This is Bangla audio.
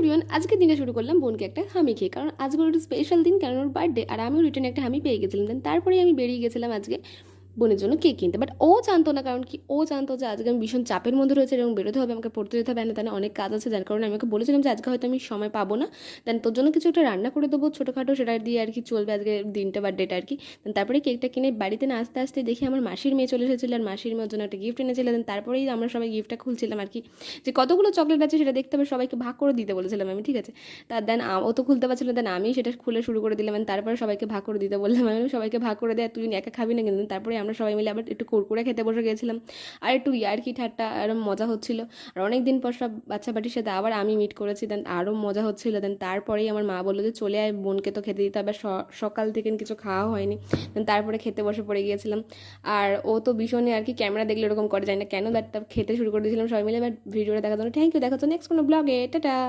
এভরিওয়ান, আজকে দিনে শুরু করলাম বোনকে একটা হামি খেয়ে, কারণ আজকে একটু স্পেশাল দিন, কারণ ওর বার্থডে। আর আমিও রিটার্ন একটা হামি পেয়ে গেছিলাম। দেন তারপরে আমি বেরিয়ে গেছিলাম আজকে বোনের জন্য কেক কিনতে। বাট ও জানতো না, কারণ কি ও জানতো যে আজকে আমি ভীষণ চাপের মধ্যে রয়েছে এবং বেরোতে হবে, আমাকে পড়তে যেতে হবে, না অনেক কাজ আছে। যার কারণে আমি ওকে বলেছিলাম যে আজকে হয়তো আমি সময় পাবো না, দেন তোর জন্য কিছু একটা রান্না করে দেবো ছোটোখাটো, সেটা দিয়ে আর কি চলবে আজকে দিনটা, বার্থডেটা আর কি। দেন তারপরে কেকটা কিনে বাড়িতে না আসতে আসতে দেখি আমার মাসির মেয়ে চলে এসেছিলো, আর মাসির মেয়ের জন্য একটা গিফট এনেছিল। দেন তারপরেই আমরা সবাই গিফটটা খুলছিলাম আর কি, যে কতগুলো চকলেট আছে সেটা দেখতে হবে, সবাইকে ভাগ করে দিতে বলেছিলাম আমি, ঠিক আছে। তার দেন ও তো খুলতে পারছিল, দেন আমি সেটা খুলে শুরু করে দিলাম। তারপরে সবাইকে ভাগ করে দিতে বললাম, আমি সবাইকে ভাগ করে দেয়, তুই একা খাবি না কিন্তু। তারপরে আমরা সবাই মিলে আবার একটু কুরকুরে খেতে বসে গেছিলাম, আর একটু ইয়ার্কি ঠাট্টা আরও মজা হচ্ছিলো। আর অনেক দিন পর সব বাচ্চা পাটির সাথে আবার আমি মিট করেছি, দেন আরও মজা হচ্ছিলো। দেন তারপরেই আমার মা বললো যে চলে আয়, বোনকে তো খেতে দিতে হবে, সকাল থেকে কিছু খাওয়া হয়নি। দেন তারপরে খেতে বসে পড়ে গিয়েছিলাম। আর ও তো ভীষণই আর কি ক্যামেরা দেখলে এরকম করে, যায় না কেন, বাট খেতে শুরু করে দিয়েছিলাম সবাই মিলে। বাট ভিডিওটা দেখার জন্য থ্যাংক ইউ, দেখার জন্য নেক্সট কোনো ব্লগে, টাটা।